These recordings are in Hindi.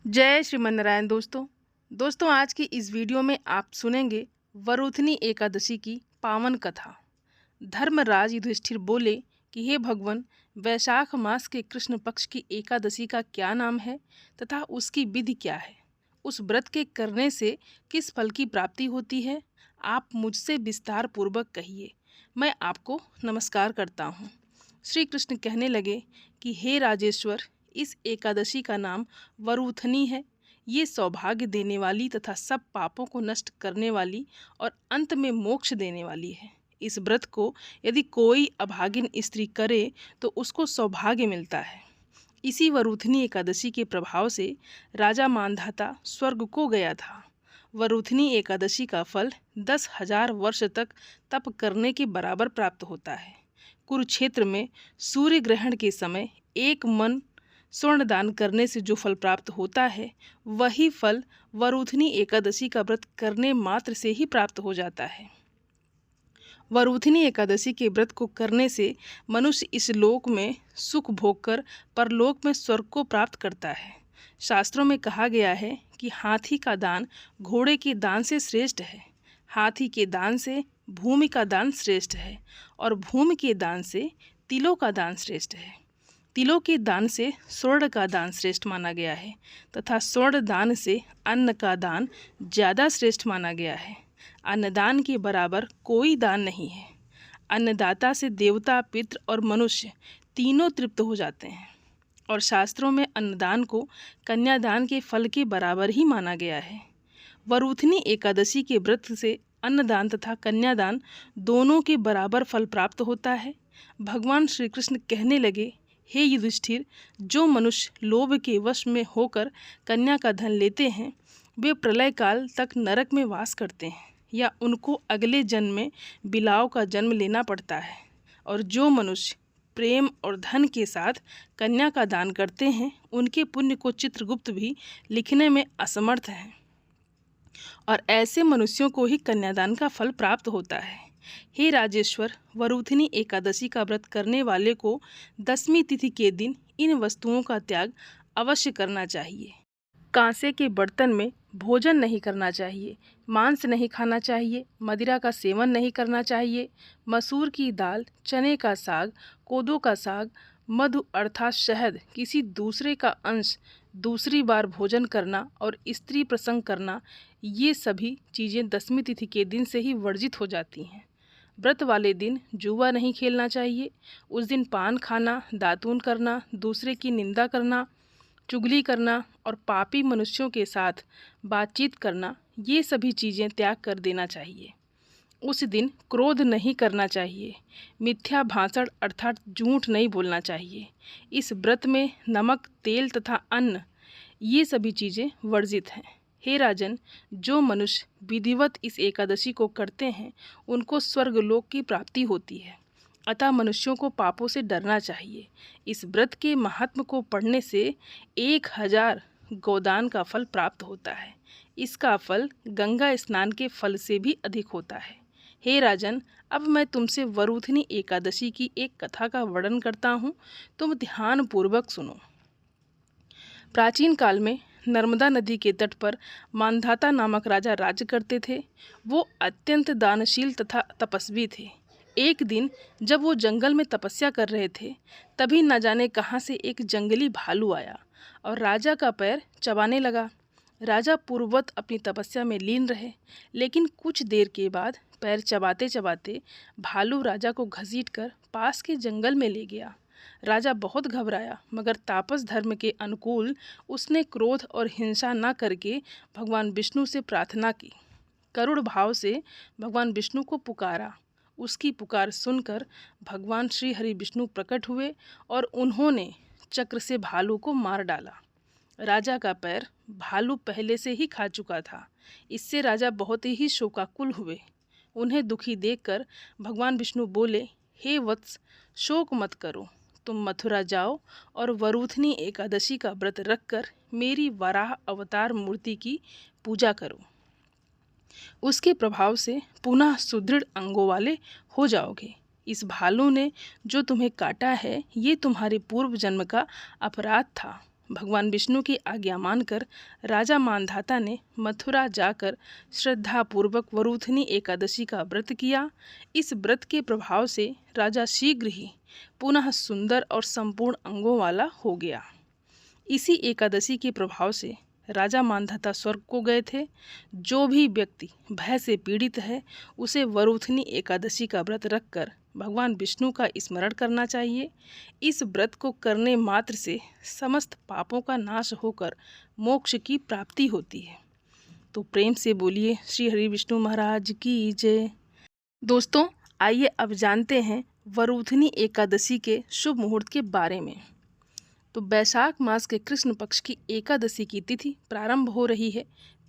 जय श्रीमन्नारायण दोस्तों आज की इस वीडियो में आप सुनेंगे वरुथनी एकादशी की पावन कथा। धर्मराज युधिष्ठिर बोले कि हे भगवान, वैशाख मास के कृष्ण पक्ष की एकादशी का क्या नाम है तथा उसकी विधि क्या है? उस व्रत के करने से किस फल की प्राप्ति होती है? आप मुझसे विस्तार पूर्वक कहिए। मैं आपको नमस्कार करता हूँ। श्री कृष्ण कहने लगे कि हे राजेश्वर, इस एकादशी का नाम वरुथनी है। ये सौभाग्य देने वाली तथा सब पापों को नष्ट करने वाली और अंत में मोक्ष देने वाली है। इस व्रत को यदि कोई अभागिन स्त्री करे तो उसको सौभाग्य मिलता है। इसी वरुथनी एकादशी के प्रभाव से राजा मांधाता स्वर्ग को गया था। वरुथनी एकादशी का फल 10,000 वर्ष तक तप करने के बराबर प्राप्त होता है। कुरुक्षेत्र में सूर्य ग्रहण के समय 1 मन स्वर्ण दान करने से जो फल प्राप्त होता है, वही फल वरुथनी एकादशी का व्रत करने मात्र से ही प्राप्त हो जाता है। वरुथनी एकादशी के व्रत को करने से मनुष्य इस लोक में सुख भोग कर परलोक में स्वर्ग को प्राप्त करता है। शास्त्रों में कहा गया है कि हाथी का दान घोड़े के दान से श्रेष्ठ है, हाथी के दान से भूमि का दान श्रेष्ठ है और भूमि के दान से तिलों का दान श्रेष्ठ है। तिलों के दान से स्वर्ण का दान श्रेष्ठ माना गया है तथा स्वर्ण दान से अन्न का दान ज़्यादा श्रेष्ठ माना गया है। अन्नदान के बराबर कोई दान नहीं है। अन्नदाता से देवता, पितृ और मनुष्य तीनों तृप्त हो जाते हैं और शास्त्रों में अन्नदान को कन्यादान के फल के बराबर ही माना गया है। वरुथनी एकादशी के व्रत से अन्नदान तथा कन्यादान दोनों के बराबर फल प्राप्त होता है। भगवान श्री कृष्ण कहने लगे, हे युधिष्ठिर, जो मनुष्य लोभ के वश में होकर कन्या का धन लेते हैं, वे प्रलय काल तक नरक में वास करते हैं या उनको अगले जन्म में बिलाव का जन्म लेना पड़ता है। और जो मनुष्य प्रेम और धन के साथ कन्या का दान करते हैं, उनके पुण्य को चित्रगुप्त भी लिखने में असमर्थ है और ऐसे मनुष्यों को ही कन्यादान का फल प्राप्त होता है। हे राजेश्वर, वरुथनी एकादशी का व्रत करने वाले को 10वीं तिथि के दिन इन वस्तुओं का त्याग अवश्य करना चाहिए। कांसे के बर्तन में भोजन नहीं करना चाहिए, मांस नहीं खाना चाहिए, मदिरा का सेवन नहीं करना चाहिए, मसूर की दाल, चने का साग, कोदो का साग, मधु अर्थात शहद, किसी दूसरे का अंश दूसरी बार भोजन करना और स्त्री प्रसंग करना, ये सभी चीज़ें 10वीं तिथि के दिन से ही वर्जित हो जाती हैं। व्रत वाले दिन जुआ नहीं खेलना चाहिए। उस दिन पान खाना, दातून करना, दूसरे की निंदा करना, चुगली करना और पापी मनुष्यों के साथ बातचीत करना, ये सभी चीज़ें त्याग कर देना चाहिए। उस दिन क्रोध नहीं करना चाहिए। मिथ्या भाषण अर्थात झूठ नहीं बोलना चाहिए। इस व्रत में नमक, तेल तथा अन्न, ये सभी चीज़ें वर्जित हैं। हे राजन, जो मनुष्य विधिवत इस एकादशी को करते हैं, उनको स्वर्गलोक की प्राप्ति होती है। अतः मनुष्यों को पापों से डरना चाहिए। इस व्रत के महात्म को पढ़ने से 1000 गोदान का फल प्राप्त होता है। इसका फल गंगा स्नान के फल से भी अधिक होता है। हे राजन, अब मैं तुमसे वरुथनी एकादशी की एक कथा का वर्णन करता हूँ, तुम ध्यानपूर्वक सुनो। प्राचीन काल में नर्मदा नदी के तट पर मांधाता नामक राजा राज्य करते थे। वो अत्यंत दानशील तथा तपस्वी थे। एक दिन जब वो जंगल में तपस्या कर रहे थे, तभी न जाने कहाँ से एक जंगली भालू आया और राजा का पैर चबाने लगा। राजा पूर्ववत अपनी तपस्या में लीन रहे, लेकिन कुछ देर के बाद पैर चबाते चबाते भालू राजा को घसीटकर पास के जंगल में ले गया। राजा बहुत घबराया, मगर तापस धर्म के अनुकूल उसने क्रोध और हिंसा न करके भगवान विष्णु से प्रार्थना की। करुण भाव से भगवान विष्णु को पुकारा। उसकी पुकार सुनकर भगवान श्री हरि विष्णु प्रकट हुए और उन्होंने चक्र से भालू को मार डाला। राजा का पैर भालू पहले से ही खा चुका था। इससे राजा बहुत ही शोकाकुल हुए। उन्हें दुखी देखकर भगवान विष्णु बोले, हे वत्स, शोक मत करो। तुम मथुरा जाओ और वरुथनी एकादशी का व्रत रखकर मेरी वराह अवतार मूर्ति की पूजा करो। उसके प्रभाव से पुनः सुदृढ़ अंगों वाले हो जाओगे। इस भालू ने जो तुम्हें काटा है, ये तुम्हारे पूर्व जन्म का अपराध था। भगवान विष्णु की आज्ञा मानकर राजा मांधाता ने मथुरा जाकर श्रद्धापूर्वक वरूथनी एकादशी का व्रत किया। इस व्रत के प्रभाव से राजा शीघ्र ही पुनः सुंदर और संपूर्ण अंगों वाला हो गया। इसी एकादशी के प्रभाव से राजा मांधाता स्वर्ग को गए थे। जो भी व्यक्ति भय से पीड़ित है उसे वरूथनी एकादशी का व्रत रखकर भगवान विष्णु का स्मरण करना चाहिए। इस व्रत को करने मात्र से समस्त पापों का नाश होकर मोक्ष की प्राप्ति होती है। तो प्रेम से बोलिए श्री हरि विष्णु महाराज की जय। दोस्तों, आइए अब जानते हैं वरूथनी एकादशी के शुभ मुहूर्त के बारे में। तो वैशाख मास के कृष्ण पक्ष की एकादशी की तिथि प्रारंभ हो रही है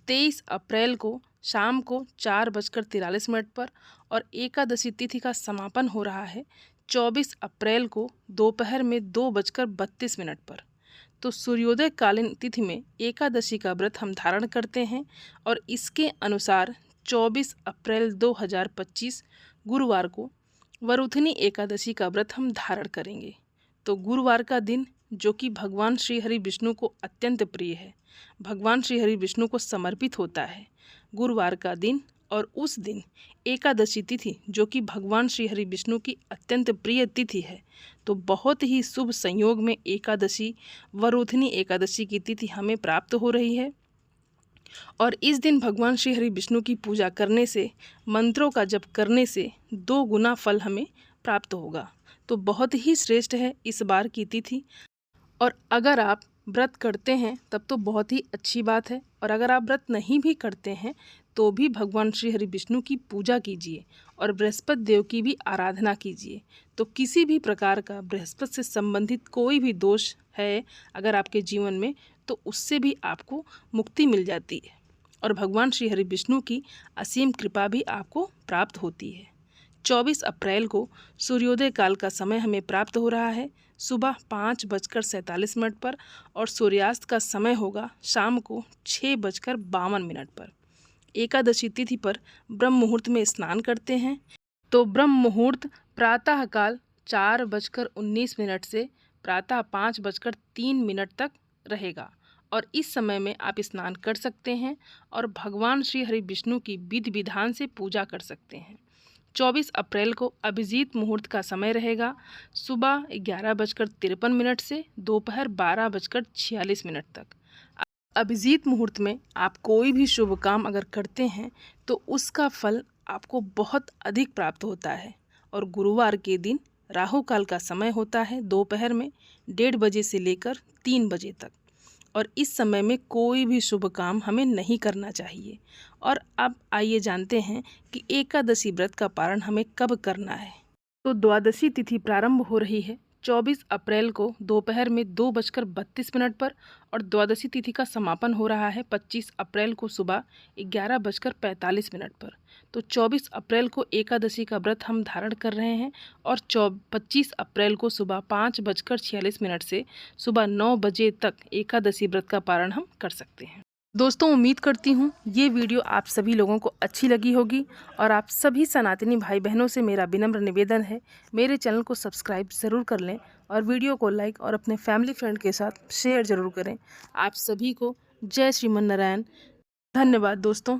23 अप्रैल को शाम को 4:43 पर और एकादशी तिथि का समापन हो रहा है 24 अप्रैल को दोपहर में 2:32 पर। तो सूर्योदय कालीन तिथि में एकादशी का व्रत हम धारण करते हैं और इसके अनुसार 24 अप्रैल 2025 गुरुवार को वरूथनी एकादशी का व्रत हम धारण करेंगे। तो गुरुवार का दिन जो कि भगवान श्री हरि विष्णु को अत्यंत प्रिय है, भगवान श्री हरि विष्णु को समर्पित होता है गुरुवार का दिन, और उस दिन एकादशी तिथि जो कि भगवान श्री हरि विष्णु की अत्यंत प्रिय तिथि है। तो बहुत ही शुभ संयोग में एकादशी वरूथनी एकादशी की तिथि हमें प्राप्त हो रही है और इस दिन भगवान श्री हरि विष्णु की पूजा करने से, मंत्रों का जप करने से 2 गुना फल हमें प्राप्त होगा। तो बहुत ही श्रेष्ठ है इस बार की तिथि। और अगर आप व्रत करते हैं तब तो बहुत ही अच्छी बात है, और अगर आप व्रत नहीं भी करते हैं तो भी भगवान श्री हरि विष्णु की पूजा कीजिए और बृहस्पति देव की भी आराधना कीजिए। तो किसी भी प्रकार का बृहस्पति से संबंधित कोई भी दोष है अगर आपके जीवन में, तो उससे भी आपको मुक्ति मिल जाती है और भगवान श्री हरि विष्णु की असीम कृपा भी आपको प्राप्त होती है। 24 अप्रैल को सूर्योदय काल का समय हमें प्राप्त हो रहा है सुबह 5:47 पर और सूर्यास्त का समय होगा शाम को 6:52 पर। एकादशी तिथि पर ब्रह्म मुहूर्त में स्नान करते हैं। तो ब्रह्म मुहूर्त प्रातःकाल 4:19 से प्रातः 5:03 तक रहेगा और इस समय में आप स्नान कर सकते हैं और भगवान श्री हरि विष्णु की विधि विधान से पूजा कर सकते हैं। 24 अप्रैल को अभिजीत मुहूर्त का समय रहेगा सुबह 11:53 से दोपहर 12:46 तक। अभिजीत मुहूर्त में आप कोई भी शुभ काम अगर करते हैं तो उसका फल आपको बहुत अधिक प्राप्त होता है। और गुरुवार के दिन राहु काल का समय होता है दोपहर में 1:30 बजे से लेकर 3 बजे तक, और इस समय में कोई भी शुभ काम हमें नहीं करना चाहिए। और अब आइए जानते हैं कि एकादशी व्रत का पारण हमें कब करना है। तो द्वादशी तिथि प्रारंभ हो रही है 24 अप्रैल को दोपहर में 2:32 पर और द्वादशी तिथि का समापन हो रहा है 25 अप्रैल को सुबह 11:45 पर। तो 24 अप्रैल को एकादशी का व्रत हम धारण कर रहे हैं और 25 अप्रैल को सुबह 5:46 से सुबह 9 बजे तक एकादशी व्रत का पारण हम कर सकते हैं। दोस्तों, उम्मीद करती हूँ ये वीडियो आप सभी लोगों को अच्छी लगी होगी और आप सभी सनातनी भाई बहनों से मेरा विनम्र निवेदन है मेरे चैनल को सब्सक्राइब ज़रूर कर लें और वीडियो को लाइक और अपने फैमिली फ्रेंड के साथ शेयर ज़रूर करें। आप सभी को जय श्रीमन नारायण। धन्यवाद दोस्तों।